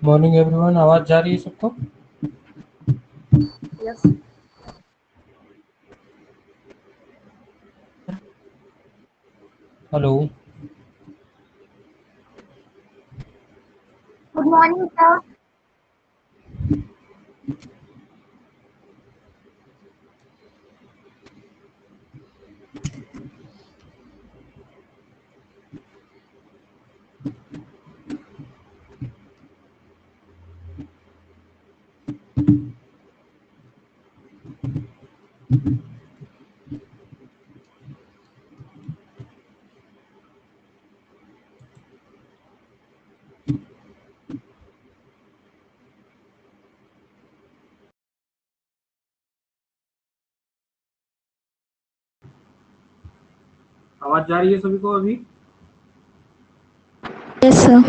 Morning everyone, आवाज जा रही है सबको? Yes. Hello. Good morning sir. आवाज जा रही है सभी को अभी? Yes sir.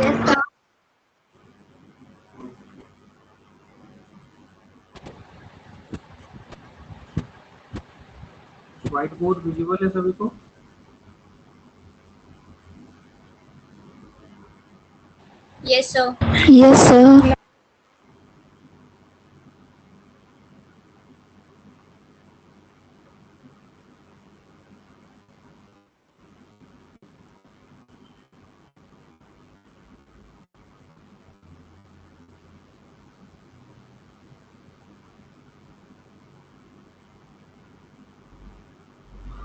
White board visible है सभी को? Yes sir. Yes sir.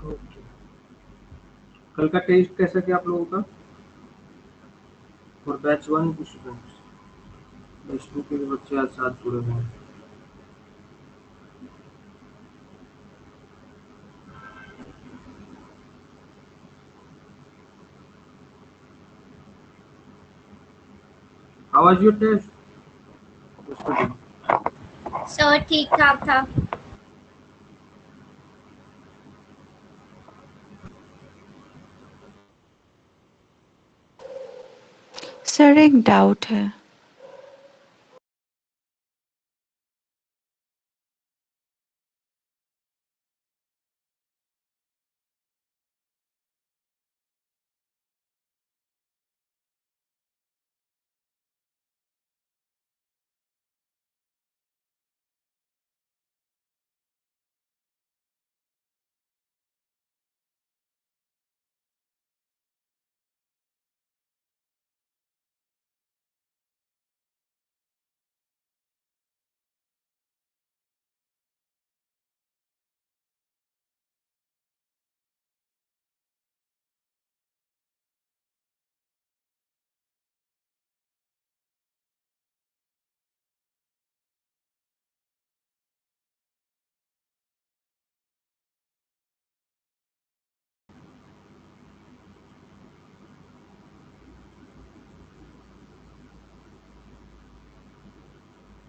Okay. कल का टेस्ट कैसा गया आप लोगों का? और बैच 1 के स्टूडेंट्स, बैच 2 के भी बच्चे आज साथ जुड़े हुए हैं। How was your test? Sir ठीक ठाक था। सर एक डाउट है।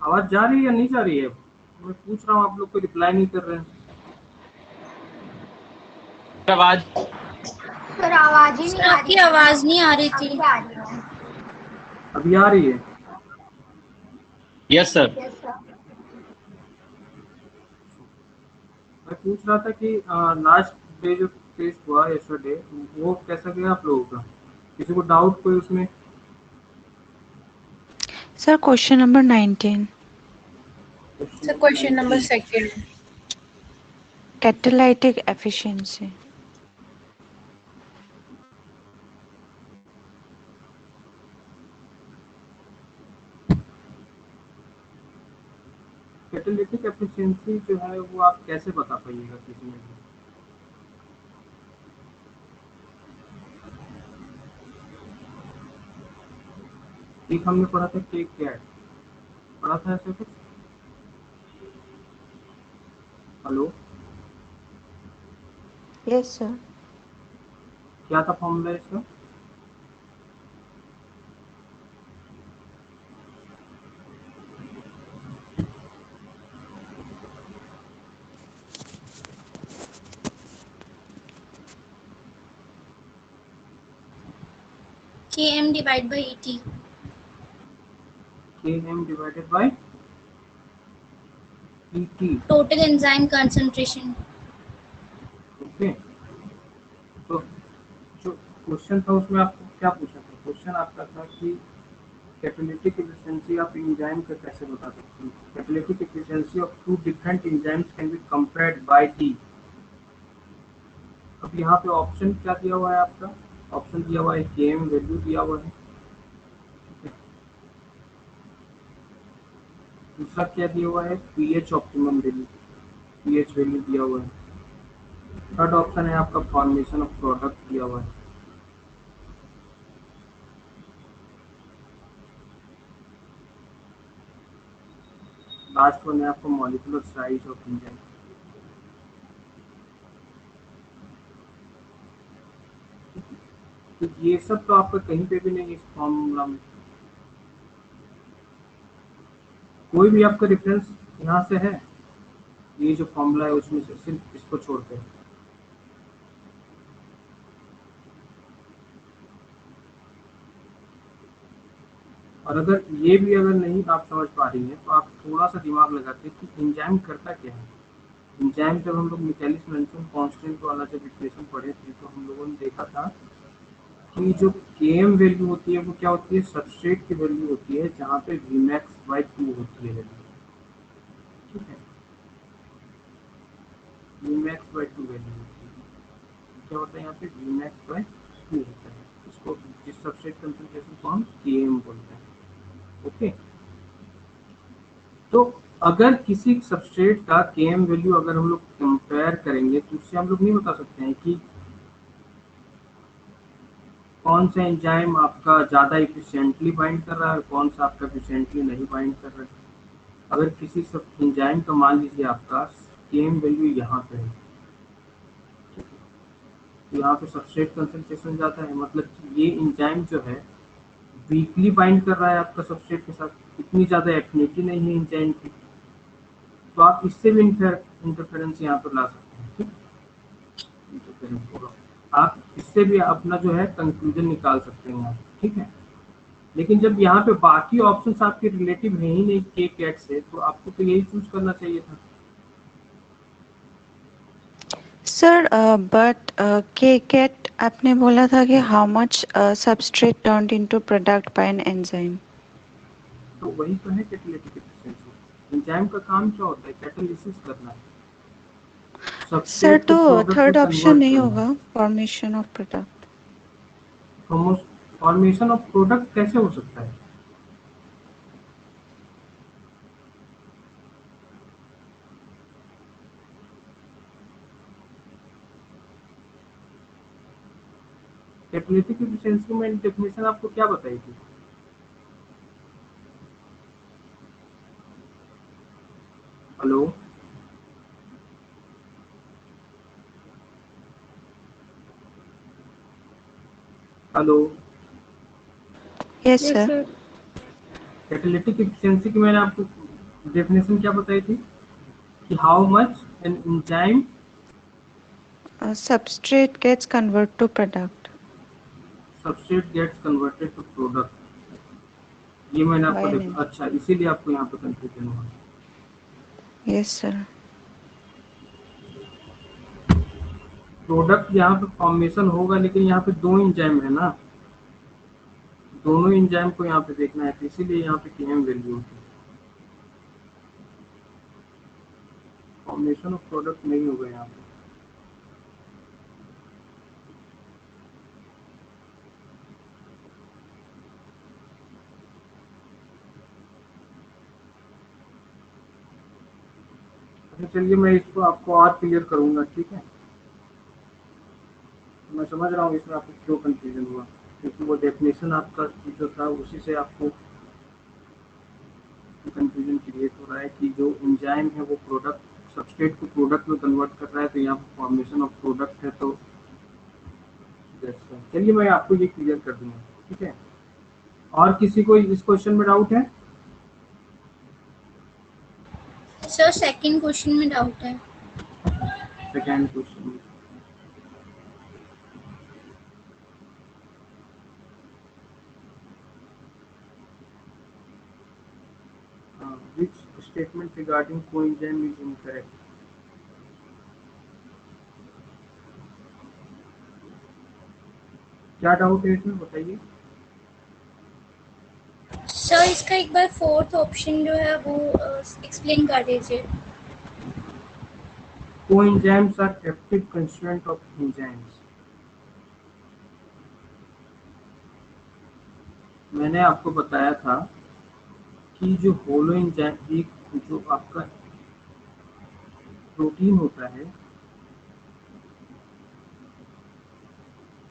आवाज जा रही है या नहीं जा रही है? मैं पूछ रहा हूँ, आप लोग कोई रिप्लाई नहीं कर रहे हैं। आवाज सर आवाज ही नहीं आ आपकी आवाज नहीं आ रही थी। अभी आ रही है? Yes sir. Yes sir. मैं पूछ रहा था कि लास्ट डे जो टेस्ट हुआ यस्टरडे, वो कैसा गया आप लोगों का? किसी को डाउट कोई उसमें? Sir question number 19 sir question number 2 catalytic efficiency. Catalytic efficiency जो है वो आप कैसे बता पाइएगा किसी में भी? एक हमने पढ़ा था केक कैट, पढ़ा था ऐसे कुछ? Hello, yes sir. क्या था फॉर्मूला इसका? km divide by ET। Km divided by ET। Total enzyme concentration. Okay, तो जो क्वेश्चन था उसमें आपको क्या पूछा था? क्वेश्चन आपका था कि कैटालिटिक एफिशिएंसी ऑफ एंजाइम का कैसे बता सकते हैं? Catalytic efficiency of two different enzymes can be compared by D. अब यहाँ पे ऑप्शन क्या दिया हुआ है आपका? ऑप्शन दिया हुआ है केएम वैल्यू दिया हुआ है, दूसरा क्या दिया हुआ है? PH optimum value, pH value दिया हुआ है, थर्ड ऑप्शन है आपका फॉर्मेशन ऑफ प्रोडक्ट दिया हुआ है। लास्ट वन है आपको मॉलिक्यूलर साइज ऑफ एंजाइम। तो ये सब तो आपका कहीं पे भी नहीं इस फॉर्मूला में, कोई भी आपका रेफरेंस यहाँ से है? ये जो फॉर्मूला है उसमें से सिर्फ इसको छोड़ते हैं। और अगर ये भी अगर नहीं आप समझ पा रही हैं तो आप थोड़ा सा दिमाग लगाते हैं कि एंजाइम करता क्या है। एंजाइम जब हम लोग मिचाइलिस मेंटन कांस्टेंट वाला जब इक्वेशन पढ़े थे तो हम लोगों ने देखा था कि जो केएम वैल्यू होती है वो क्या होती है? सबस्ट्रेट की वैल्यू होती है, जहाँ पे Vmax/2 होती है वैल्यू, ठीक है? Vmax/2 वैल्यू होती है, क्या होता है यहाँ पे? Vmax/2 होता है, इसको जिस सबस्ट्रेट कंसंट्रेशन को हम केएम बोलते हैं। ओके, तो अगर किसी सबस्ट्रेट का केएम वैल्यू अगर हम लोग कंपेयर करेंगे तो उससे हम लोग नहीं बता सकते हैं कि कौन सा एंजाइम आपका ज़्यादा इफिशिएंटली बाइंड कर रहा है, कौन सा आपका इफिशिएंटली नहीं बाइंड कर रहा है। अगर किसी सब एंजाइम का मान लीजिए आपका केएम वैल्यू यहाँ पे है, तो यहाँ पे सबस्ट्रेट कंसंट्रेशन ज़्यादा है, मतलब कि ये एंजाइम जो है वीकली बाइंड कर रहा है आपका सबस्ट्रेट के साथ, इतनी ज़्यादा एफिनिटी नहीं है एंजाइम की, तो आप इससे भी इंटरफेरेंस यहाँ पर ला सकते हैं, ठीक? इंटरफेरेंस होगा, आप इससे भी अपना जो है कंक्लूजन निकाल सकते हैं आप, ठीक है? लेकिन जब यहाँ पे बाकी ऑप्शंस आपके रिलेटिव है ही नहीं के कैट से, तो आपको तो यही चूज करना चाहिए था। सर बट के कैट आपने बोला था कि how much substrate turned into product by an enzyme. तो वही तो है कैटालिटिक एफिशिएंसी। एंजाइम का काम क्या होता है? कैटालिसिस करना है, सर सबस्ट्रेट को तो प्रोडक्ट में थर्ड ऑप्शन कन्वर्ट नहीं करना है। होगा, formation of product. Formation of product कैसे हो सकता है? कैटालिटिक एफिशिएंसी में डेफिनेशन आपको क्या बताई थी? Hello, hello, yes Yes, sir. sir. Catalytic efficiency की मैंने आपको डेफिनेशन क्या बताई थी कि how much an enzyme substrate gets convert to product substrate gets converted to product, ये मैंने आपको बाय एन। अच्छा, इसीलिए आपको यहाँ पे कंफ्यूजन हुआ। Yes sir. प्रोडक्ट यहाँ पे फॉर्मेशन होगा, लेकिन यहाँ पे दो एंजाइम है ना, दोनों एंजाइम को यहाँ पे देखना है, तो इसीलिए यहाँ पे केएम वैल्यू होती है। फॉर्मेशन ऑफ प्रोडक्ट नहीं होगा यहाँ पे। अच्छा चलिए, मैं इसको आपको और क्लियर करूंगा, ठीक है? मैं समझ रहा हूँ इसमें आपको क्यों कंफ्यूजन हुआ, क्योंकि वो डेफिनेशन आपका जो था उसी से आपको कंफ्यूजन क्रिएट हो रहा है कि जो एंजाइम है वो प्रोडक्ट सबस्ट्रेट को प्रोडक्ट में कन्वर्ट कर रहा है, तो यहाँ पर फॉर्मेशन ऑफ प्रोडक्ट है, तो चलिए मैं आपको ये क्लियर कर दूंगा, ठीक है? और किसी को इस क्वेश्चन में डाउट है? सर सेकंड क्वेश्चन में डाउट है। Second question, which statement regarding coenzyme is incorrect? क्या डाउट है इसमें बताइए। सर इसका एक बार फोर्थ ऑप्शन जो है वो एक्सप्लेन कर दीजिए। Coenzymes are active constituent of enzymes. मैंने आपको बताया था कि जो होलो एंजाइम, एक जो आपका प्रोटीन होता है,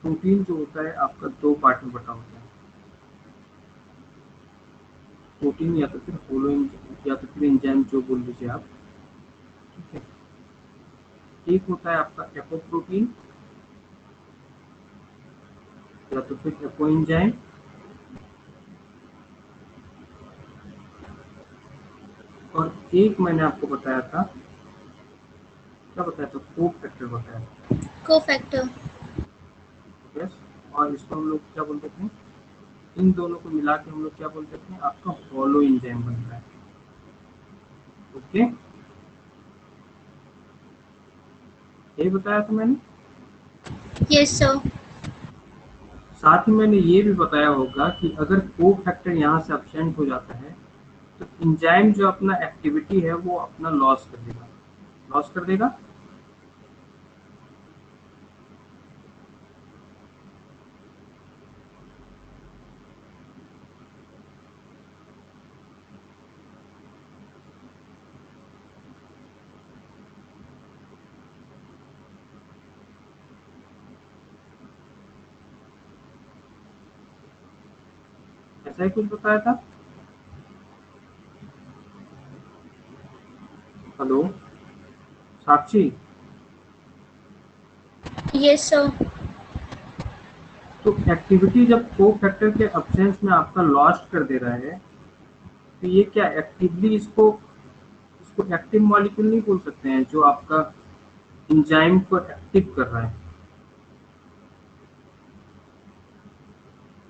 प्रोटीन जो होता है आपका दो पार्ट में बटा होता है। प्रोटीन या तो फिर होलो या तो फिर एंजाइम जो बोल लीजिए आप, ठीक है। एक होता है आपका एपोप्रोटीन या तो फिर एपो एंजाइम, और एक मैंने आपको बताया था, क्या बताया था, को फैक्टर बताया था। कोफैक्टर। यस, और इसको हम लोग क्या बोलते थे, इन दोनों को मिला के हम लोग क्या बोलते थे, आपका होलो एंजाइम बनता है। ओके, ये बताया था मैंने। Yes sir. साथ ही मैंने ये भी बताया होगा कि अगर को फैक्टर यहाँ से एब्सेंट हो जाता है तो एंजाइम जो अपना एक्टिविटी है वो अपना लॉस कर देगा, लॉस कर देगा। ऐसा ही कुछ बताया था। हेलो साक्षी, यस सर। तो एक्टिविटी जब को फैक्टर के एब्सेंस में आपका लॉस्ट कर दे रहा है तो ये क्या एक्टिवली इसको एक्टिव मॉलिक्यूल नहीं बोल सकते हैं जो आपका एंजाइम को एक्टिव कर रहा है,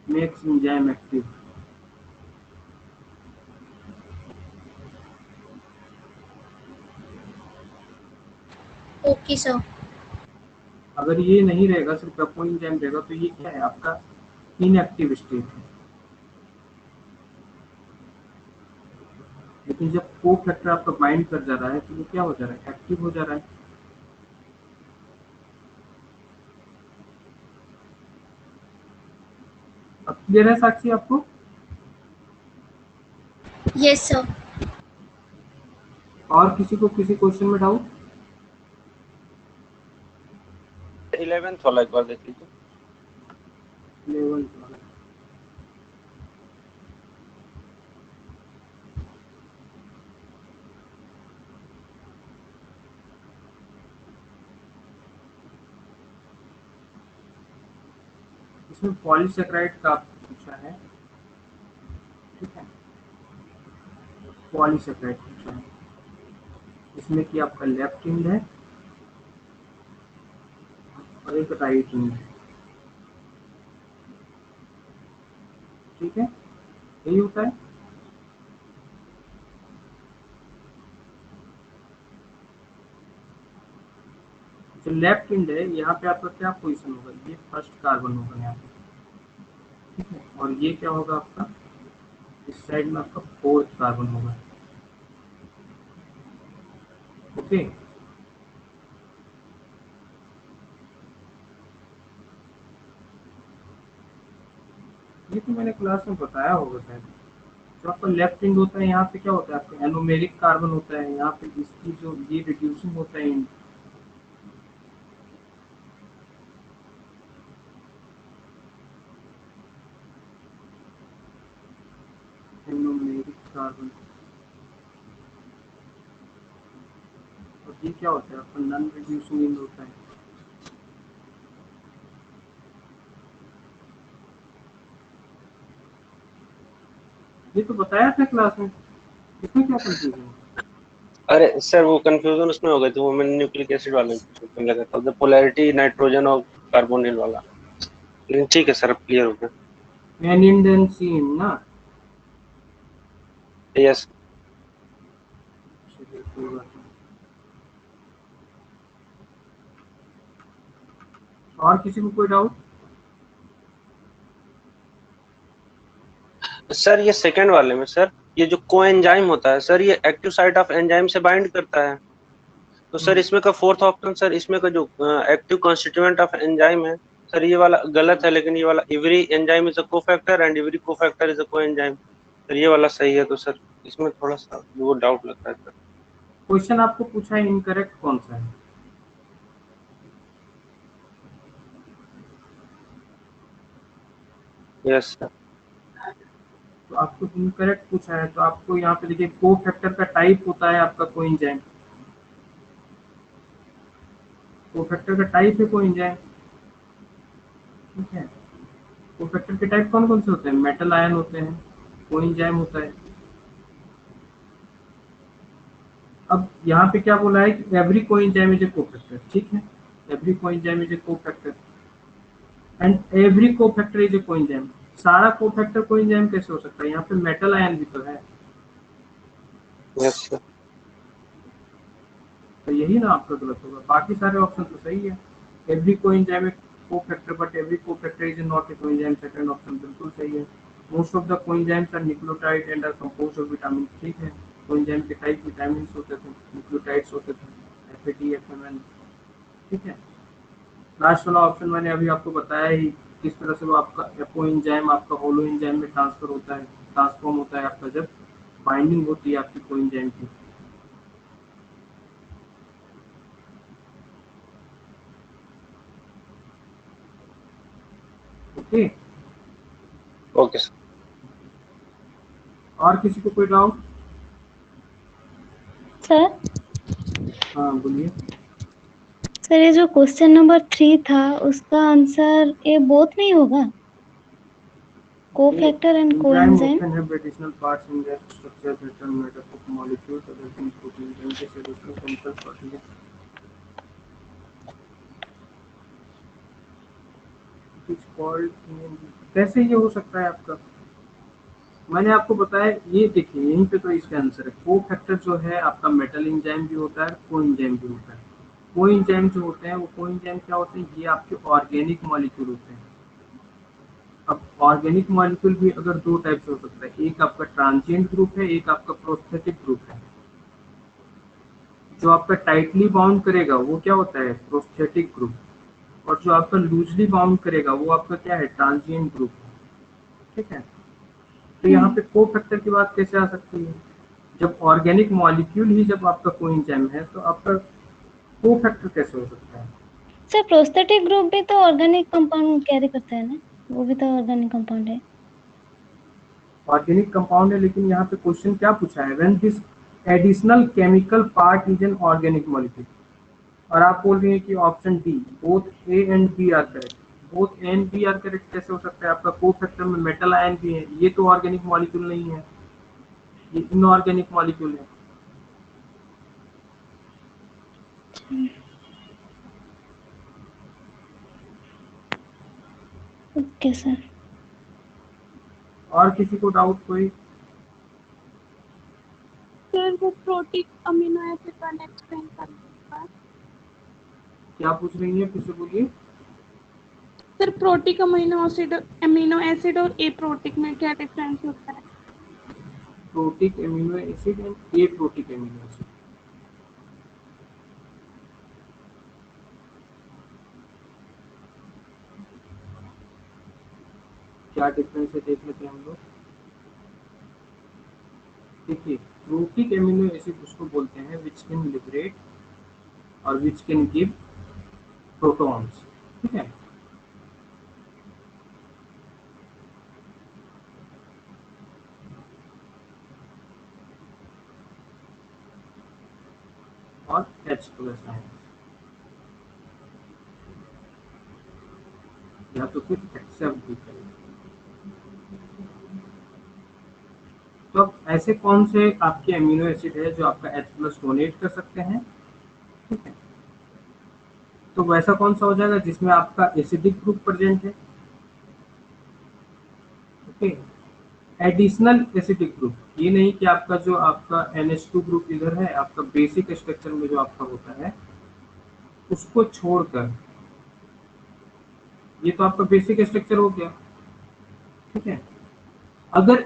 makes enzyme active. Okay sir. अगर ये नहीं रहेगा, सिर्फ एपो एंजाइम रहेगा, तो ये क्या है, आपका इनएक्टिव स्टेट है। लेकिन जब को फैक्टर आपका बाइंड कर जा रहा है तो वो क्या हो जा रहा है, एक्टिव हो जा रहा है। अब क्लियर है साक्षी आपको? Yes sir. और किसी को किसी क्वेश्चन में डाउट? 11th वाला एक बार देख लीजिए। 11th वाला। इसमें पॉलीसेकेराइड का पूछा है, ठीक है, पॉलीसेकेराइड पूछा है। इसमें कि आपका लेफ्ट एंड है और एक राइट एंड है, ठीक है, यही होता है। जो लेफ्ट एंड है यहाँ पे आपका क्या पोजीशन होगा, ये फर्स्ट कार्बन होगा यहाँ पे, ठीक है, और ये क्या होगा आपका, इस साइड में आपका फोर्थ कार्बन होगा। ओके, ये तो मैंने क्लास में बताया होगा शायद। जो आपका लेफ्ट एंड होता है यहाँ पे क्या होता है, आपका एनोमेरिक कार्बन होता है, यहाँ पे इसकी जो ये रिड्यूसिंग होता है एंड, एनोमेरिक कार्बन, और ये क्या होता है आपका नॉन रिड्यूसिंग एंड होता है। ये तो बताया था क्लास में, इसमें क्या कंफ्यूजन है? अरे सर वो कंफ्यूजन उसमें हो गई थी, वो मैंने न्यूक्लिक एसिड वाले में करने लगा था, पोलैरिटी नाइट्रोजन और कार्बोनिल वाला। लेकिन ठीक है सर, अब क्लियर हो गया। N and N C N ना। यस। चलिए कोई बात नहीं। और किसी को कोई डाउट? सर ये सेकंड वाले में सर, ये जो कोएंजाइम होता है सर, ये एक्टिव साइट ऑफ एंजाइम से बाइंड करता है। तो सर इसमें का फोर्थ ऑप्शन सर, इसमें का जो एक्टिव कॉन्स्टिट्यूएंट ऑफ एंजाइम है सर, ये वाला गलत है, लेकिन ये वाला every enzyme is a cofactor and every cofactor is a coenzyme, sir ये वाला सही है। तो सर इसमें थोड़ा सा वो डाउट लगता है सर। क्वेश्चन आपको पूछा है इनकरेक्ट कौन सा है? Yes sir. तो आपको इनकरेक्ट पूछा है, तो आपको यहाँ पे देखिए को फैक्टर का टाइप होता है आपका कोएंजाइम। को फैक्टर का टाइप है कोएंजाइम, ठीक है। को फैक्टर के टाइप कौन कौन से होते हैं? मेटल आयन होते हैं, कोएंजाइम होता है। अब यहाँ पे क्या बोला है कि every coenzyme is a cofactor, ठीक है। Every coenzyme is a cofactor and every cofactor is a coenzyme. सारा कोफैक्टर कोएंजाइम कैसे हो सकता है? यहाँ पे मेटल आयन भी तो है। Yes sir. तो यही ना आपका गलत होगा, बाकी सारे ऑप्शन तो सही है। Every coenzyme a cofactor but every cofactor is not a coenzyme, second option बिल्कुल सही है। Most of the coenzymes are nucleotide and are composed of vitamin, ठीक है। कोएंजाइम के टाइप विटामिन होते थे, न्यूक्लियोटाइड्स होते थे, एफएटी, एफएमएन, ठीक है। लास्ट वाला ऑप्शन मैंने अभी आपको बताया ही, किस तरह से वो आपका कोएंजाइम आपका होलो एंजाइम में ट्रांसफर होता है, ट्रांसफॉर्म होता है आपका जब बाइंडिंग होती है आपकी कोएंजाइम की। Okay, okay sir. और किसी को कोई डाउट? सर हाँ बोलिए। सर ये जो क्वेश्चन नंबर 3 था उसका आंसर ए बोथ नहीं होगा, cofactor and Enzyme coenzyme. often have additional parts in their structure that are made up of molecules other than proteins, and this additional chemical protein is called ANP। कैसे ये हो सकता है आपका? मैंने आपको बताया, ये देखिए यहीं पे तो इसका आंसर है। को फैक्टर जो है आपका मेटल एंजाइम भी होता है, को एंजाइम भी होता है। को एंजाइम जो होते हैं वो को एंजाइम क्या होते हैं? ये आपके ऑर्गेनिक मॉलिक्यूल होते हैं। अब ऑर्गेनिक मॉलिक्यूल भी अगर दो टाइप से हो सकता है, एक आपका ट्रांजिएंट ग्रुप है, एक आपका प्रोस्थेटिक ग्रुप है। जो आपका टाइटली बाउंड करेगा वो क्या होता है? प्रोस्थेटिक ग्रुप, और जो आपका लूजली बाउंड करेगा वो आपका क्या है? ट्रांजिएंट ग्रुप, ठीक है। तो यहाँ पे को फैक्टर की बात कैसे आ सकती है? जब ऑर्गेनिक मॉलिक्यूल ही जब आपका कोएंजाइम है तो आपका को फैक्टर कैसे हो सकता है? सर प्रोस्थेटिक ग्रुप भी तो ऑर्गेनिक कंपाउंड कैरी करता है ना, वो भी तो ऑर्गेनिक कंपाउंड है। ऑर्गेनिक कंपाउंड है, लेकिन यहाँ पे क्वेश्चन क्या पूछा है? When this additional chemical part is an organic molecule, और आप बोल रही हैं कि option D both A and B are correct. Both A and B are correct कैसे हो सकता है? आपका को फैक्टर में मेटल आयन भी है, ये तो ऑर्गेनिक मॉलिक्यूल नहीं है, ये इनऑर्गेनिक मॉलिक्यूल है। Okay sir. और किसी को डाउट कोई? सर वो प्रोटीन अमीनो एसिड वाला एक्सप्लेन करना। क्या पूछ रही है, फिर से बोलिए। सर प्रोटीक अमीनो एसिड और ए प्रोटीक में क्या डिफरेंस होता है? Protic amino acid and A protic amino acid. क्या डिफरेंस है देख लेते हैं हम लोग। देखिए प्रोटिक एमिनो एसिड उसको बोलते हैं विच कैन लिबरेट और विच कैन गिव प्रोटॉन्स, ठीक है। और H+ आयन, या तो फिर एक्सेप्ट भी करें। तो अब ऐसे कौन से आपके एमिनो एसिड है जो आपका H+ डोनेट कर सकते हैं, ठीक है। तो वैसा कौन सा हो जाएगा जिसमें आपका एसिडिक ग्रुप प्रेजेंट है, ओके। एडिशनल एसिडिक ग्रुप, ये नहीं कि आपका जो आपका NH2 ग्रुप इधर है, आपका बेसिक स्ट्रक्चर में जो आपका होता है उसको छोड़कर, ये तो आपका बेसिक स्ट्रक्चर हो गया, ठीक है। अगर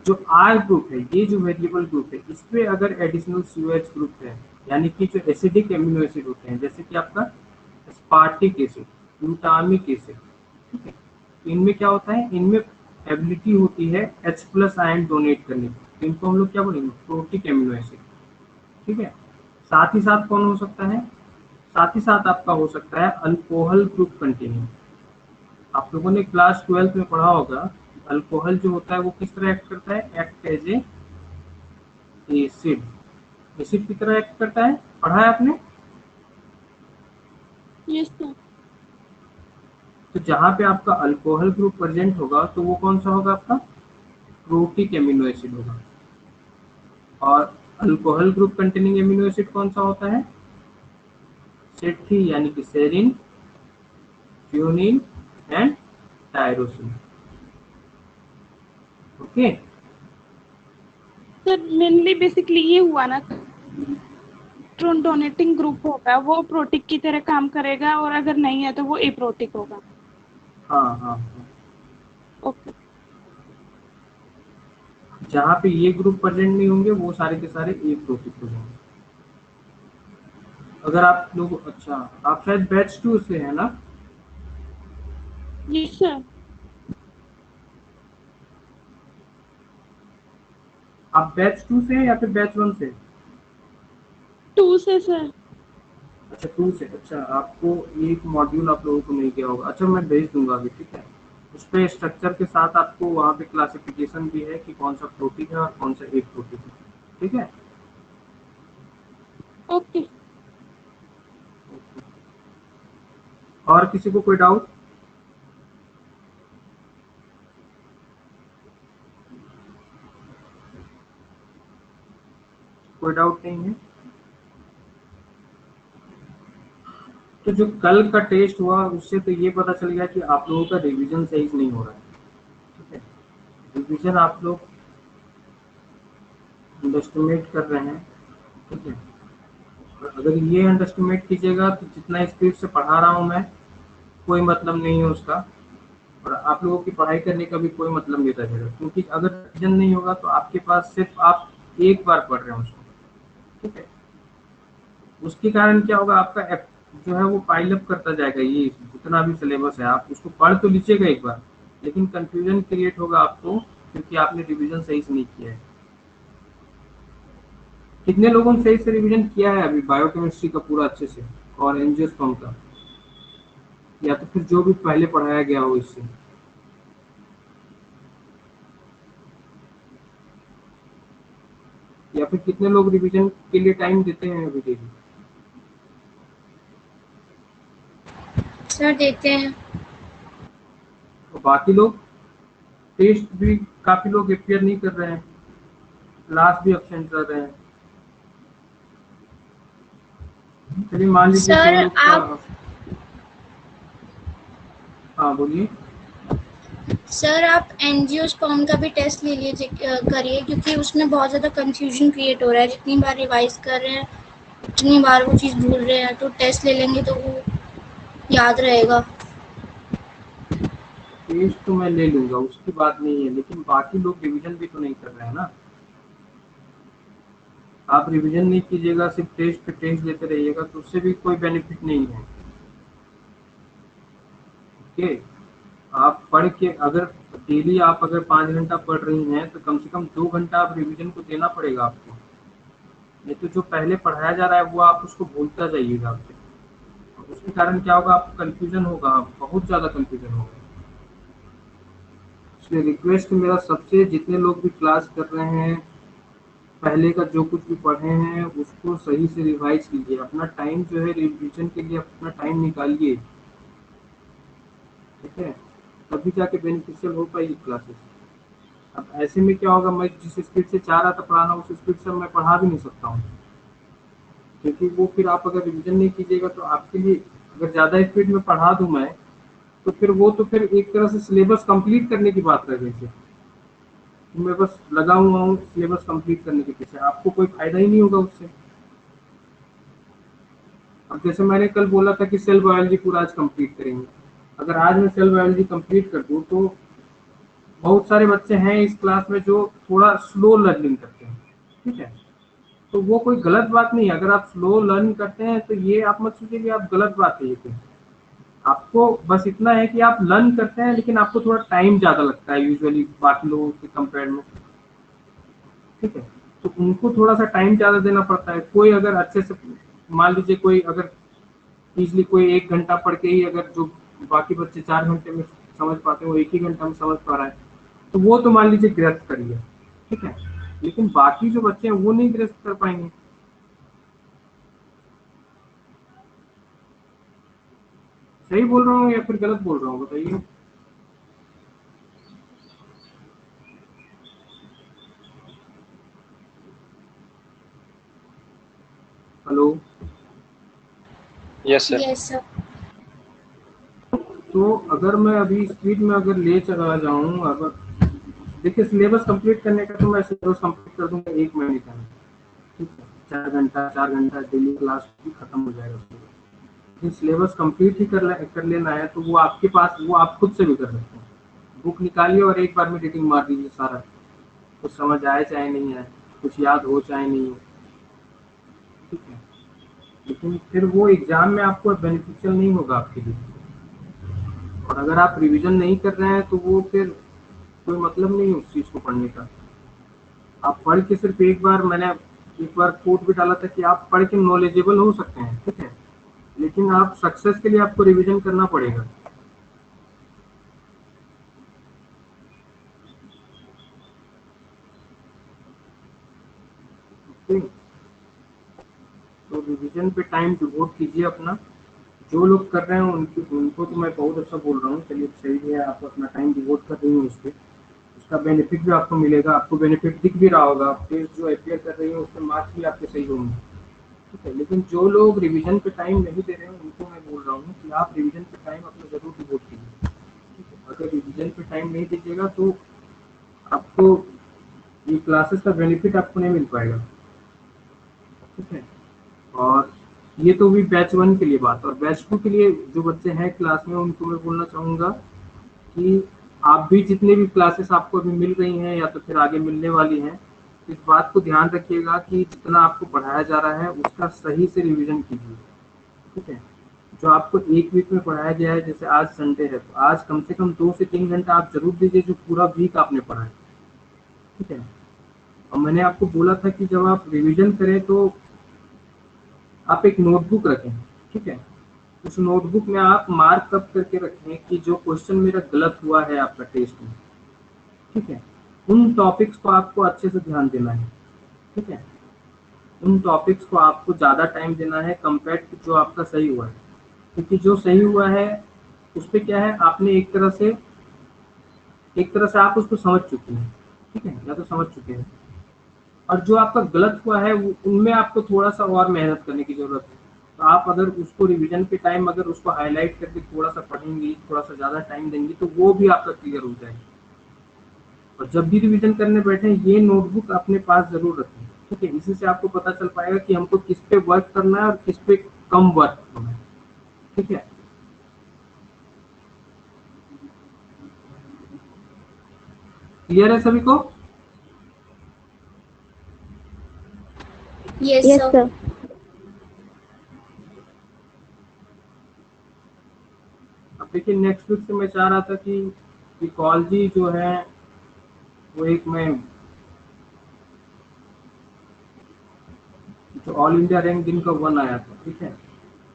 जो आर ग्रुप है, ये जो वेरिएबल ग्रुप है, इस पे अगर एडिशनल COH ग्रुप है, यानी कि जो एसिडिक एमिनो एसिड होते हैं, जैसे कि आपका स्पार्टिक एसिड, ग्लूटामिक एसिड, ठीक है, इनमें क्या होता है, इनमें एबिलिटी होती है H+ आयन डोनेट करने की, तो इनको हम लोग क्या बोलेंगे, प्रोटिक एमिनो एसिड, ठीक है। साथ ही साथ कौन हो सकता है, साथ ही साथ आपका हो सकता है अल्कोहल ग्रुप कंटेनिंग। आप लोगों ने क्लास 12 में पढ़ा होगा, अल्कोहल जो होता है वो किस तरह एक्ट करता है, act as a acid, acid की तरह एक्ट करता है, पढ़ा है आपने। Yes sir. तो जहां पे आपका अल्कोहल ग्रुप प्रेजेंट होगा तो वो कौन सा होगा, आपका प्रोटिक एमिनो एसिड होगा। और alcohol group containing amino acid कौन सा होता है, सेट 3, यानी कि serine, threonine and tyrosine. Okay, sir mainly basically ये हुआ ना, डोनेटिंग ग्रुप होगा वो प्रोटिक की तरह काम करेगा, और अगर नहीं है तो वो एप्रोटिक होगा। हाँ हाँ हाँ। ओके। जहाँ पे ये ग्रुप प्रेजेंट नहीं होंगे वो सारे के सारे एक प्रोटिक हो जाएंगे। अगर आप लोग, अच्छा आप शायद बैच 2 से है ना, यस सर। आप बैच 2 से हैं या फिर बैच 1 से। 2 से सर। अच्छा 2 से, अच्छा आपको एक मॉड्यूल आप लोगों को नहीं किया होगा, अच्छा मैं भेज दूंगा अभी, ठीक है। उस पे स्ट्रक्चर के साथ आपको वहाँ पे क्लासिफिकेशन भी है कि कौन सा प्रोटीन है और कौन सा एक प्रोटीन है, ठीक है। ओके। और किसी को कोई डाउट, कोई डाउट नहीं है। तो जो कल का टेस्ट हुआ उससे तो ये पता चल गया कि आप लोगों का रिवीजन सही से नहीं हो रहा है, ठीक है। रिवीजन आप लोग अंडरस्टिमेट कर रहे हैं, ठीक है। और अगर ये अंडरस्टिमेट कीजिएगा तो जितना स्पीड से पढ़ा रहा हूँ मैं, कोई मतलब नहीं है उसका, और आप लोगों की पढ़ाई करने का भी कोई मतलब नहीं रहेगा, क्योंकि अगर रिवीजन नहीं होगा तो आपके पास सिर्फ आप एक बार पढ़ रहे हैं उसको, ठीक है। उसके कारण क्या होगा, आपका जो है वो पाइल अप करता जाएगा, ये जितना भी सिलेबस है आप उसको पढ़ तो लीजिएगा एक बार, लेकिन कंफ्यूजन क्रिएट होगा आपको, क्योंकि आपने रिवीजन सही से नहीं किया है। कितने लोगों ने सही से रिवीजन किया है अभी बायोकेमिस्ट्री का पूरा अच्छे से, और एंजियोस्पर्म का, या तो फिर जो भी पहले पढ़ाया गया हो इससे। या फिर कितने लोग रिवीजन के लिए टाइम देते हैं अभी डेली। सर देते हैं। तो बाकी लोग, टेस्ट भी काफी लोग अपियर नहीं कर रहे हैं, क्लास भी अब्सेंट कर रहे हैं। चलिए मान लीजिए सर, 100 लोग का, आप हाँ बोलिए। सर आप एंजियोस्पर्म का भी टेस्ट ले लीजिए, करिए, क्योंकि उसमें बहुत ज़्यादा कंफ्यूजन क्रिएट हो रहा है। जितनी बार रिवाइज कर रहे हैं उतनी बार वो चीज़ भूल रहे हैं, तो टेस्ट ले लेंगे तो वो याद रहेगा। टेस्ट तो मैं ले लूंगा, उसकी बात नहीं है, लेकिन बाकी लोग रिवीजन भी तो नहीं कर रहे हैं ना। आप रिवीजन नहीं कीजिएगा, सिर्फ टेस्ट पे टेस्ट लेते रहिएगा, तो उससे भी कोई बेनिफिट नहीं है। ओके, आप पढ़ के, अगर डेली आप अगर 5 घंटा पढ़ रही हैं तो कम से कम 2 घंटा आप रिवीजन को देना पड़ेगा आपको, नहीं तो जो पहले पढ़ाया जा रहा है वो आप उसको भूलता जाइएगा आपसे, उसके कारण क्या होगा, आपको कंफ्यूजन होगा, बहुत ज़्यादा कंफ्यूजन होगा। इसलिए रिक्वेस्ट मेरा सबसे, जितने लोग भी क्लास कर रहे हैं, पहले का जो कुछ भी पढ़े हैं उसको सही से रिवाइज कीजिए, अपना टाइम जो है रिवीजन के लिए अपना टाइम निकालिए, ठीक है, तभी जाके बेनिफिशियल हो पाएगी क्लासेस। अब ऐसे में क्या होगा, मैं जिस स्पीड से चाह रहा था पढ़ाना उस स्पीड से मैं पढ़ा भी नहीं सकता हूँ, क्योंकि वो फिर आप अगर रिवीजन नहीं कीजिएगा तो आपके लिए, अगर ज़्यादा स्पीड में पढ़ा दूँ मैं, तो फिर वो तो फिर एक तरह से सिलेबस कंप्लीट करने की बात रह गई थी, मैं बस लगा हुआ हूँ सिलेबस कंप्लीट करने के पीछे, आपको कोई फायदा ही नहीं होगा उससे। अब जैसे मैंने कल बोला था कि सेल बायोलॉजी पूरा आज कंप्लीट करेंगे, अगर आज मैं सेल बायोलॉजी कंप्लीट कर दूँ तो बहुत सारे बच्चे हैं इस क्लास में जो थोड़ा स्लो लर्निंग करते हैं, ठीक है। तो वो कोई गलत बात नहीं है, अगर आप स्लो लर्न करते हैं तो ये आप मत सोचिए कि आप गलत बात है ये कोई। आपको बस इतना है कि आप लर्न करते हैं, लेकिन आपको थोड़ा टाइम ज़्यादा लगता है यूजुअली बाकी लोगों के कंपेयर में, ठीक है। तो उनको थोड़ा सा टाइम ज़्यादा देना पड़ता है। कोई अगर अच्छे से, मान लीजिए कोई अगर इजली कोई 1 घंटा पढ़ के ही अगर जो बाकी बच्चे 4 घंटे में समझ पाते हैं, वो 1 ही घंटा में समझ पा रहा है, तो वो तो मान लीजिए ग्रस्त करिए, ठीक है। लेकिन बाकी जो बच्चे हैं वो नहीं ग्रस्त कर पाएंगे। सही बोल रहा हूँ या फिर गलत बोल रहा हूँ, बताइए। Hello. Yes sir. Yes sir. तो अगर मैं अभी स्पीड में अगर ले चला जाऊँ, अगर देखिए सिलेबस कंप्लीट करने का तो मैं सिलेबस कंप्लीट कर दूंगा 1 महीने का, ठीक है। 4 घंटा डेली क्लास भी खत्म हो जाएगा उसके बाद। लेकिन सिलेबस कंप्लीट ही कर लेना है तो वो आपके पास, वो आप खुद से भी कर सकते हैं। बुक निकालिए और एक बार में रीडिंग मार दीजिए सारा, कुछ समझ आए चाहे नहीं आए, कुछ याद हो चाहे नहीं हो, ठीक है। लेकिन फिर वो एग्जाम में आपको बेनिफिशियल नहीं होगा आपके लिए। और अगर आप रिवीजन नहीं कर रहे हैं तो वो फिर कोई मतलब नहीं है उस चीज़ को पढ़ने का। आप पढ़ के सिर्फ एक बार, मैंने एक बार कोट भी डाला था कि आप पढ़ के नॉलेजेबल हो सकते हैं, ठीक है, लेकिन आप सक्सेस के लिए आपको रिवीजन करना पड़ेगा। ठीक। तो रिवीजन पे टाइम डिवोट कीजिए अपना। जो लोग कर रहे हैं उनको तो मैं बहुत अच्छा बोल रहा हूँ, चलिए सही है, आप अपना टाइम डिवोट कर रही हैं उस पर, उसका बेनिफिट भी आपको मिलेगा, आपको बेनिफिट दिख भी रहा होगा, टेस्ट जो अपियर कर रही है उसमें मार्क्स भी आपके सही होंगे, ठीक है। लेकिन जो लोग रिवीजन पे टाइम नहीं दे रहे हैं उनको मैं बोल रहा हूँ कि आप रिवीजन पे टाइम अपना जरूर डिवोट कीजिए, ठीक है। अगर रिवीजन पे टाइम नहीं दीजिएगा तो आपको ये क्लासेस का बेनिफिट आपको नहीं मिल पाएगा, ठीक है। और ये तो हुई बैच 1 के लिए बात। और बैच 2 के लिए जो बच्चे हैं क्लास में उनको मैं बोलना चाहूँगा कि आप भी जितने भी क्लासेस आपको अभी मिल रही हैं या तो फिर आगे मिलने वाली हैं, इस बात को ध्यान रखिएगा कि जितना आपको पढ़ाया जा रहा है उसका सही से रिवीजन कीजिए, ठीक है। जो आपको 1 वीक में पढ़ाया गया है, जैसे आज संडे है तो आज कम से कम 2 से 3 घंटा आप जरूर दीजिए जो पूरा वीक आपने पढ़ा है, ठीक है। और मैंने आपको बोला था कि जब आप रिवीजन करें तो आप एक नोटबुक रखें, ठीक है। उस नोटबुक में आप मार्क अप करके रखें कि जो क्वेश्चन मेरा गलत हुआ है आपका टेस्ट में, ठीक है, उन टॉपिक्स को आपको अच्छे से ध्यान देना है, ठीक है। उन टॉपिक्स को आपको ज़्यादा टाइम देना है कंपेयर टू जो आपका सही हुआ है, क्योंकि जो सही हुआ है उस पर क्या है, आपने एक तरह से आप उसको समझ चुके हैं, ठीक है, या तो समझ चुके हैं। और जो आपका गलत हुआ है उनमें आपको थोड़ा सा और मेहनत करने की जरूरत है। तो आप अगर उसको रिवीजन के टाइम अगर उसको हाईलाइट करके थोड़ा सा पढ़ेंगी, थोड़ा सा ज़्यादा टाइम देंगी तो वो भी आपका क्लियर हो जाएगा। और जब भी रिवीजन करने बैठे ये नोटबुक अपने पास जरूर रखें, ठीक है। इसी से आपको पता चल पाएगा कि हमको किस पे वर्क करना है और किस पे कम वर्क करना है, ठीक है। क्लियर है सभी को? Yes yes sir. सर। अब देखिए नेक्स्ट वीक से मैं चाह रहा था कि इकोलॉजी जो है वो एक मैं जो ऑल इंडिया रैंक जिनका 1 आया था, ठीक है,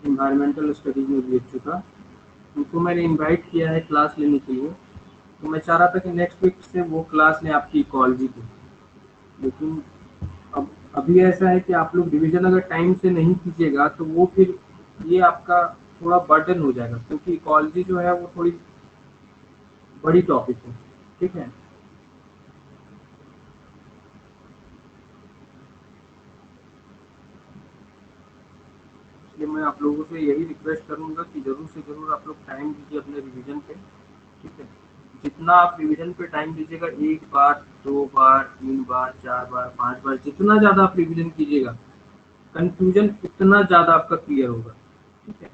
इन्वायरमेंटल स्टडीज में BHU का, उनको मैंने इनवाइट किया है क्लास लेने के लिए। तो मैं चाह रहा था कि नेक्स्ट वीक से वो क्लास लें आपकी इकोलॉजी की। लेकिन अब अभी ऐसा है कि आप लोग रिवीजन अगर टाइम से नहीं कीजिएगा तो वो फिर ये आपका थोड़ा बर्डन हो जाएगा, क्योंकि इकोलॉजी जो है वो थोड़ी बड़ी टॉपिक है, ठीक है। इसलिए मैं आप लोगों से यही रिक्वेस्ट करूंगा कि जरूर से जरूर आप लोग टाइम दीजिए अपने रिवीजन पे, ठीक है। जितना आप रिवीजन पे टाइम दीजिएगा, 1 बार 2 बार 3 बार 4 बार 5 बार, जितना ज़्यादा आप रिवीजन कीजिएगा कंफ्यूजन उतना ज़्यादा आपका क्लियर होगा, ठीक है।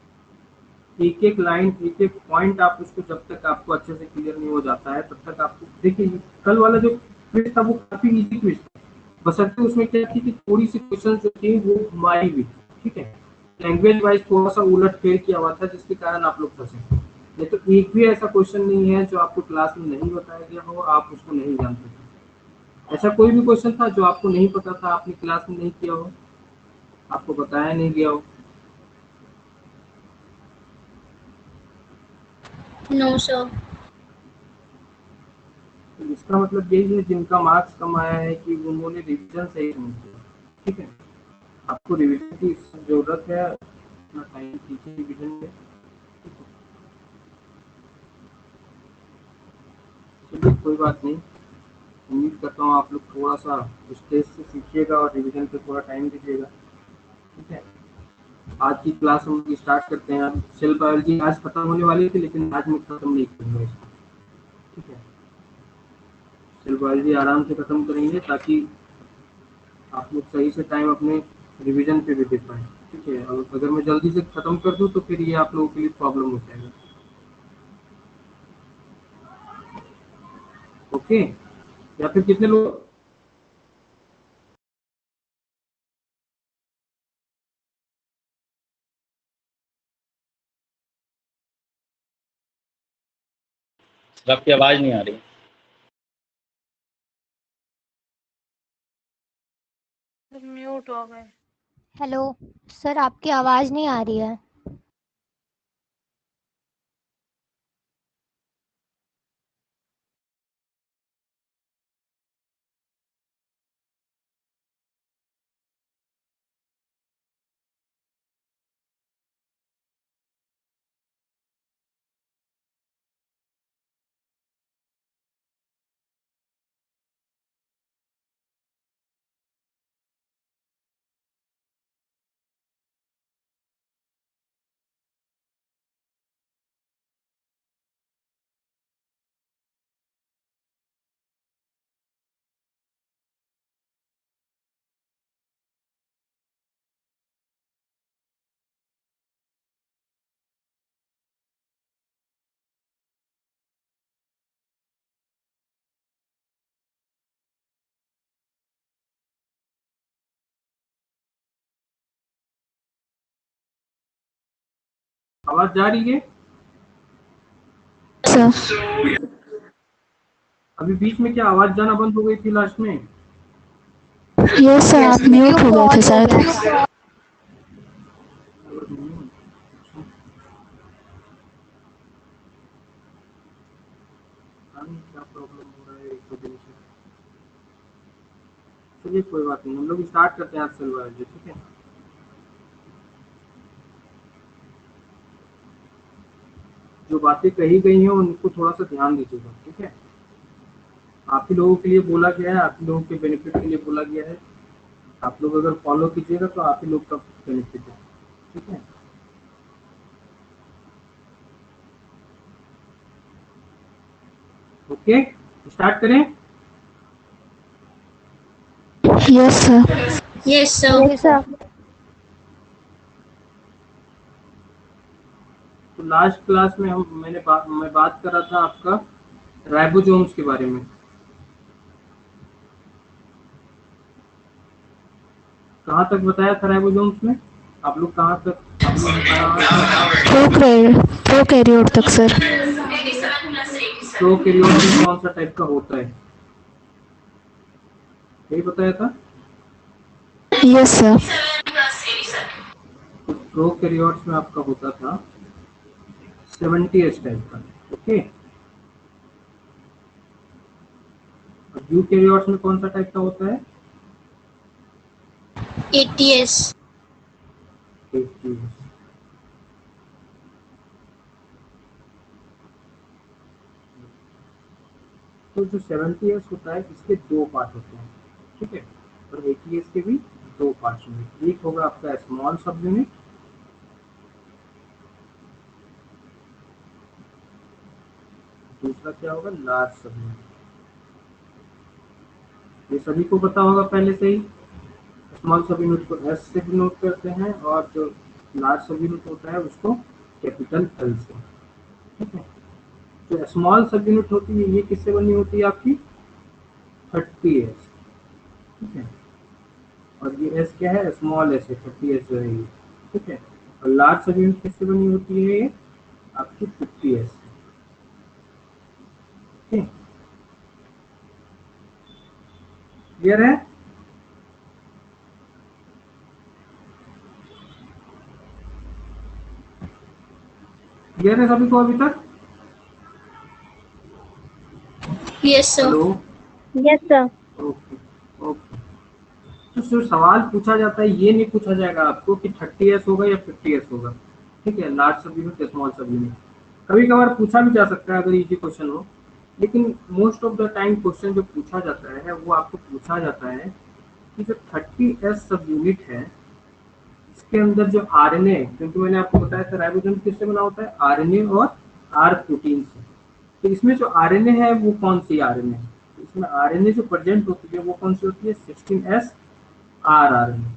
एक एक लाइन, एक एक पॉइंट आप उसको जब तक आपको अच्छे से क्लियर नहीं हो जाता है तब तक आपको, देखिए कल वाला जो क्विज था वो काफी इजी क्विज था, बशर्ते उसमें क्या थी कि थोड़ी सी क्वेश्चन जो थी वो घुमाई हुई, ठीक है, लैंग्वेज वाइज थोड़ा सा उलट फेर किया हुआ था जिसके कारण आप लोग फंसे। नहीं तो एक भी ऐसा क्वेश्चन नहीं है जो आपको क्लास में नहीं बताया गया हो, आप उसको नहीं जानते थे। ऐसा कोई भी क्वेश्चन था जो आपको नहीं पता था, आपने क्लास में नहीं किया हो, आपको बताया नहीं गया हो? No sir. तो इसका मतलब यही है जिनका मार्क्स कम आया है कि उन्होंने रिवीजन सही नहीं किया, ठीक है। आपको रिवीजन की जरूरत है, अपना टाइम कीजिए रिवीजन में। चलिए कोई बात नहीं, उम्मीद करता हूँ आप लोग थोड़ा सा स्टेज से सीखिएगा और रिवीजन पे थोड़ा टाइम दीजिएगा, ठीक है। आज की क्लास हम स्टार्ट करते हैं। सेल बायोलॉजी आज खत्म होने वाली थी लेकिन आज मैं खत्म नहीं करूँगा इसको, ठीक है। सेल बायोलॉजी आराम से खत्म करेंगे ताकि आप लोग सही से टाइम अपने रिवीजन पे भी दे पाए, ठीक है। और अगर मैं जल्दी से खत्म कर दूं तो फिर ये आप लोगों के लिए प्रॉब्लम हो जाएगा, ओके। या फिर कितने लोग, आपकी आवाज नहीं आ रही। म्यूट हो गए। हेलो सर, आपकी आवाज नहीं आ रही है। आवाज जा रही है? सर अभी बीच में क्या आवाज जाना बंद हो गई थी लास्ट में? यस सर, आप म्यूट हो गए थे शायद। क्या प्रॉब्लम हो रहा है एक दो दिन से। चलिए कोई बात नहीं, हम लोग स्टार्ट करते हैं आज सेल बायोलॉजी, ठीक है। जो बातें कही गई हैं उनको थोड़ा सा ध्यान दीजिएगा, ठीक है। आप ही लोगों के लिए बोला गया है, आप ही लोगों के बेनिफिट के लिए बोला गया है। आप लोग अगर फॉलो कीजिएगा तो आप ही लोग का बेनिफिट है, ठीक है। ओके, स्टार्ट करें। Yes sir. Yes sir. Yes sir. तो लास्ट क्लास में मैं बात कर रहा था आपका राइबोसोम्स के बारे में। कहाँ तक बताया था राइबोसोम्स में? आप लोग कहाँ तक, आप लोग प्रोकैरियोट तक सर। प्रोकैरियोट में कौन सा टाइप का होता है यही बताया था? Yes sir. तो प्रोकैरियोट्स में आपका होता था 70s टाइप का, ओके। और यूकैरियोट्स में कौन सा टाइप का होता है? 80s। 80s। तो जो 70s होता है इसके दो पार्ट होते हैं, ठीक है। और 80s के भी दो पार्ट होंगे। एक होगा आपका स्मॉल सब यूनिट, दूसरा क्या होगा, लार्ज सब यूनिट। ये सभी को पता होगा पहले से ही। स्मॉल सब यूनिट को एस से डिनोट करते हैं और जो लार्ज सब यूनिट होता है उसको कैपिटल एल से, ठीक है। जो स्मॉल सब यूनिट होती है ये किससे बनी होती है आपकी 30s, ठीक है। और ये एस क्या है, स्मॉल एस है, 30s जो है ये, ठीक है। और लार्ज सब यूनिट किससे बनी होती है ये आपकी 50s, ठीक है। क्लियर है? क्लियर है सभी को अभी तक? Yes sir. Hello, yes sir. Okay okay. तो जो सवाल पूछा जाता है ये नहीं पूछा जाएगा आपको कि 30s होगा या 50s होगा, ठीक है। लार्ज सब यूनिट स्मॉल सब यूनिट कभी कभार पूछा भी जा सकता है अगर इजी क्वेश्चन हो, लेकिन most of the time question जो पूछा जाता है वो आपको पूछा जाता है कि जो 30s सब यूनिट है इसके अंदर जो आरएनए, क्योंकि मैंने आपको बताया था राइबोसोम किससे बना होता है, आरएनए और आर प्रोटीन से। तो इसमें जो आरएनए है वो कौन सी आरएनए है, तो इसमें आरएनए जो प्रेजेंट होती है वो कौन सी होती है, 16S आर आरएनए।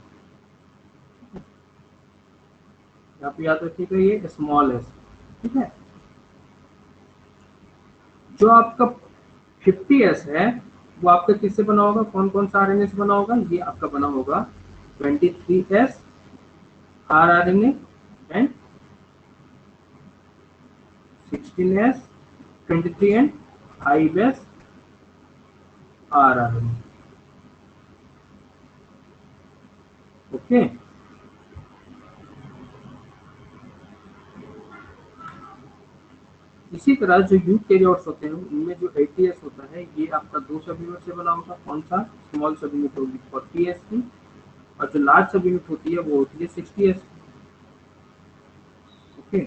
यहाँ पे याद रखिएगा ये स्मॉल एस, ठीक है। जो आपका 50s है वो आपका किससे बना होगा, कौन कौन सा आरएनए से बना होगा, ये आपका बना होगा 23S are RNA and 16S 23 and 5S are RNA, okay. इसी तरह जो यूकेरियोट्स होते हैं उनमें जो 80S होता है ये आपका दो सब यूनिट से बना होगा, कौन सा, स्मॉल सब यूनिट होगी 40S की, और जो लार्ज सब यूनिट होती है वो होती है 60S, ओके।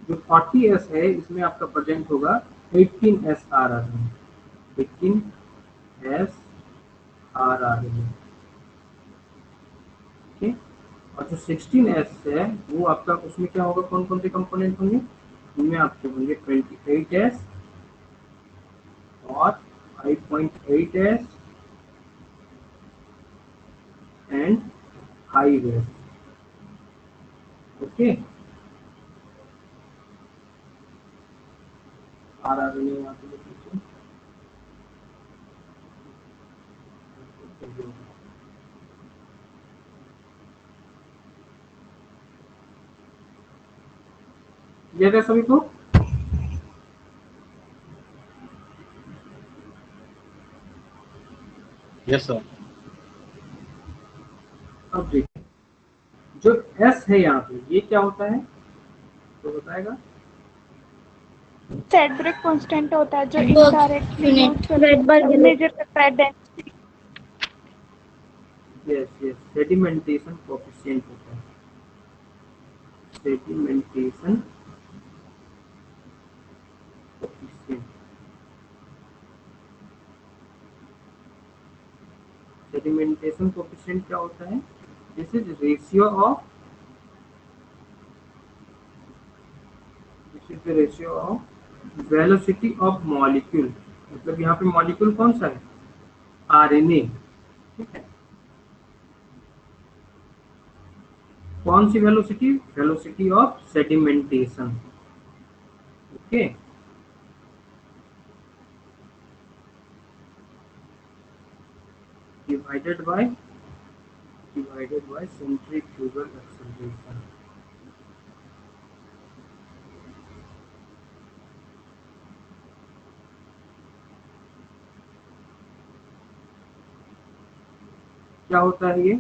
जो 40S है इसमें आपका प्रेजेंट होगा 18S R R N, 18S R R N, okay. और जो 16S है वो आपका उसमें क्या होगा, कौन कौन से कंपोनेंट होंगे, उनमें आपके होंगे 28S और 5.8S and 5S, okay. R R N यहाँ पे लिख लीजिए, ये क्या सभी को, यस सर। अब देखिए जो एस है यहाँ पे ये क्या होता है तो बताएगा, सेडब्रिक कांस्टेंट होता है जो Rydberg इनडायरेक्टली unit. मेजर करता है density. Yes yes, sedimentation coefficient होता है, सेडिमेंटेशन कोएफिशिएंट। सेडिमेंटेशन कोएफिशिएंट क्या होता है, this is ratio of, this is the ratio of velocity of molecule, मतलब यहाँ पे मॉलिक्यूल कौन सा है, आरएनए, ठीक है। कौन सी velocity, velocity of sedimentation, okay. divided by centrifugal acceleration, क्या होता है ये,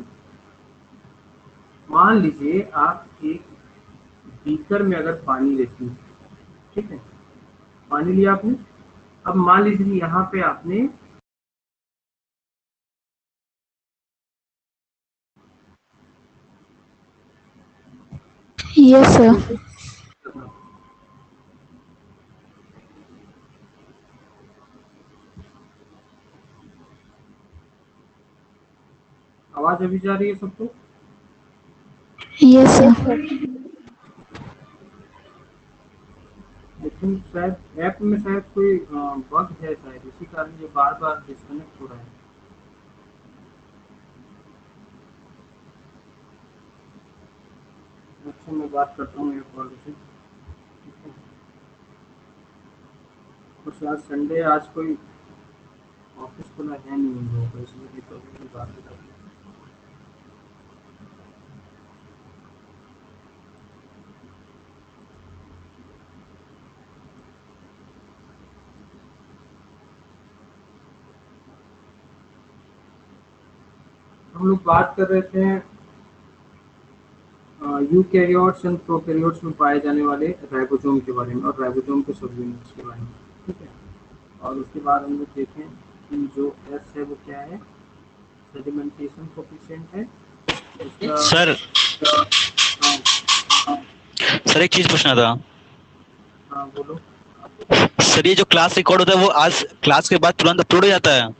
मान लीजिए आप एक बीकर में अगर पानी लेते हैं, ठीक है, पानी लिया आपने, अब मान लीजिए यहाँ पे आपने यस सर। आवाज अभी जा रही है सबको, यस सर। लेकिन शायद ऐप में शायद कोई बग है शायद, इसी कारण ये बार बार डिस्कनेक्ट हो रहा है। अच्छा मैं बात करता हूँ एक कॉल से। अच्छा आज संडे, आज कोई ऑफिस खुला है नहीं हम लोगों का, इसलिए तो अभी बात कर रहे हैं। हम लोग बात कर रहे थे यूकैरियोट्स एंड प्रोकैरियोट्स में पाए जाने वाले राइबोसोम के बारे में और राइबोसोम के सब यूनिट्स के बारे में, ठीक है। और उसके बाद हम लोग देखें कि जो एस है वो क्या है, सेडिमेंटेशन कोफिशिएंट है उसका। सर सर एक चीज पूछना था। हाँ बोलो। सर ये जो क्लास रिकॉर्ड होता है वो आज क्लास के बाद तुरंत अपलोड हो जाता है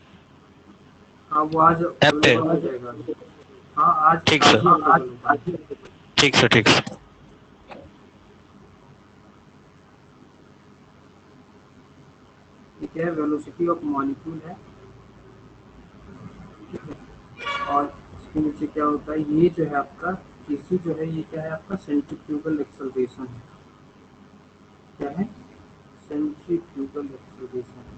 हाँ वो आज ऐप पे? हो जाएगा। हाँ आज ठीक आज सर, ही available होगा। ठीक सर, ठीक सर। ठीक है, वेलोसिटी ऑफ मॉलिक्यूल है, ठीक है। और इसके नीचे क्या होता है, ये जो है आपका केसी जो है, ये क्या है आपका सेंट्रीफ्यूगल एक्सेलरेशन है। क्या है? Centrifugal acceleration.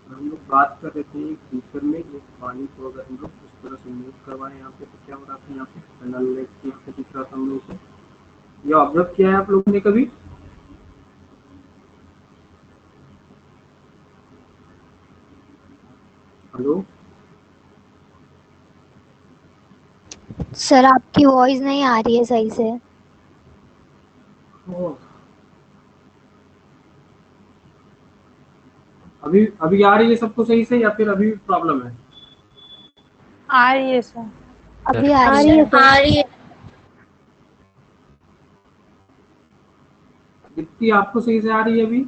हम लोग बात कर रहे थे एक बीकर में एक पानी को अगर हम लोग इस तरह से मूव करवाएं यहाँ पे, तो क्या हो रहा था, यहाँ पे टनल लेक दिख रहा था हम लोगों को। ये ऑब्जर्व किया है आप लोगों ने कभी? हेलो सर आपकी वॉइस नहीं आ रही है सही से। अभी अभी आ रही है सबको सही से, या फिर अभी प्रॉब्लम है? आ रही है सर। अभी आ आ रही रही है। है सर। आ रही है। दीप्ति आपको सही से आ रही है अभी?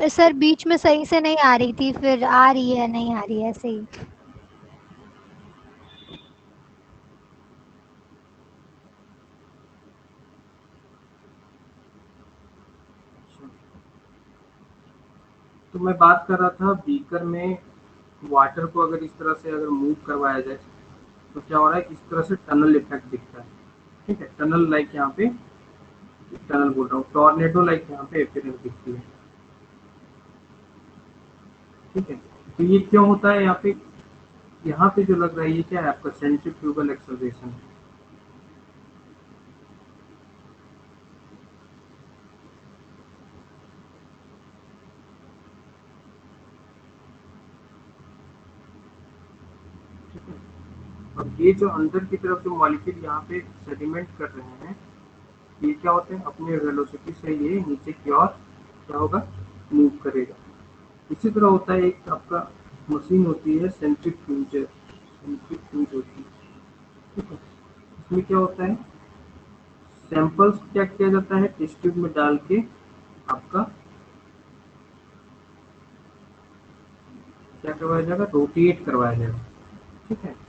सर बीच में सही से नहीं आ रही थी, फिर आ रही है, नहीं आ रही है, ऐसे ही। तो मैं बात कर रहा था बीकर में वाटर को अगर इस तरह से अगर मूव करवाया जाए तो क्या हो रहा है, इस तरह से टनल इफेक्ट दिखता है, ठीक है। टनल लाइक यहाँ पे, टनल बोल रहा हूँ, टॉर्नेडो लाइक यहाँ पे अपीयरेंस दिखती है, ठीक है। तो ये क्यों होता है? यहाँ पे जो लग रहा है ये क्या है आपका सेंट्रीफ्यूगल एक्सेलरेशन है। और ये जो अंदर की तरफ जो मॉलिक्यूल यहाँ पे सेडिमेंट कर रहे हैं, ये क्या होते हैं, अपने वेलोसिटी से ये नीचे की ओर क्या होगा, मूव करेगा। इसी तरह होता है एक आपका मशीन होती है सेंट्रीफ्यूज, सेंट्रीफ्यूज होती है, ठीक है। इसमें क्या होता है, सैंपल्स क्या किया जाता है, टेस्ट ट्यूब में डाल के आपका क्या करवाया जाएगा, रोटेट करवाया जाएगा, ठीक है।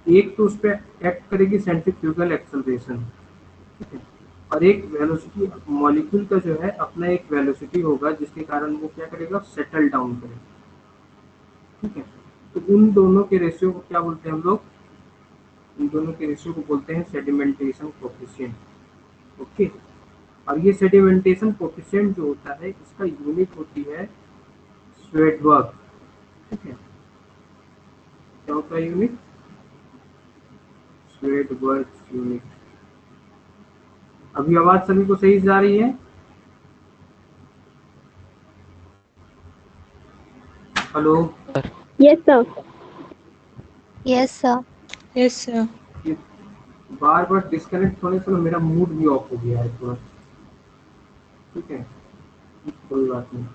एक तो उस पर एक्ट करेगी सेंट्रीफ्यूगल एक्सेलरेशन, ठीक है। और एक वेलोसिटी, मॉलिक्यूल का जो है अपना एक वेलोसिटी होगा जिसके कारण वो क्या करेगा, सेटल डाउन करेगा, ठीक है। तो उन दोनों के रेशियो को क्या बोलते हैं हम लोग, इन दोनों के रेशियो को बोलते हैं सेडिमेंटेशन कोफिशिएंट, ओके। और ये सेडिमेंटेशन कोफिशिएंट जो होता है इसका यूनिट होती है स्वेडबर्ग, ठीक है। क्या होता है यूनिट, स्वेडबर्ग यूनिट। अभी आवाज सभी को सही जा रही है? Hello yes sir. Yes sir. Yes, sir. बार बार डिस्कनेक्ट होने से मेरा मूड भी ऑफ हो गया है थोड़ा, ठीक है, कोई बात नहीं।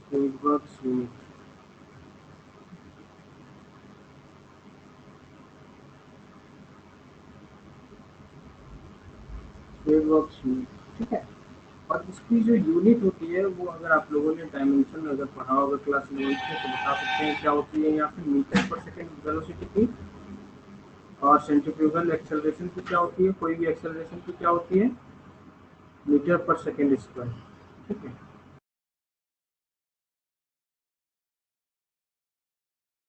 स्वेडबर्ग यूनिट, स्वेडबर्ग यूनिट, ठीक है। और इसकी जो यूनिट होती है वो अगर आप लोगों ने डायमेंशन अगर पढ़ा होगा क्लास 11 में तो बता सकते हैं क्या होती है, यहाँ पे मीटर पर सेकेंड वेलोसिटी की, और सेंट्रीफ्यूगल एक्सेलरेशन की क्या होती है, कोई भी एक्सेलरेशन की क्या होती है, मीटर पर सेकेंड स्क्वायर, ठीक है।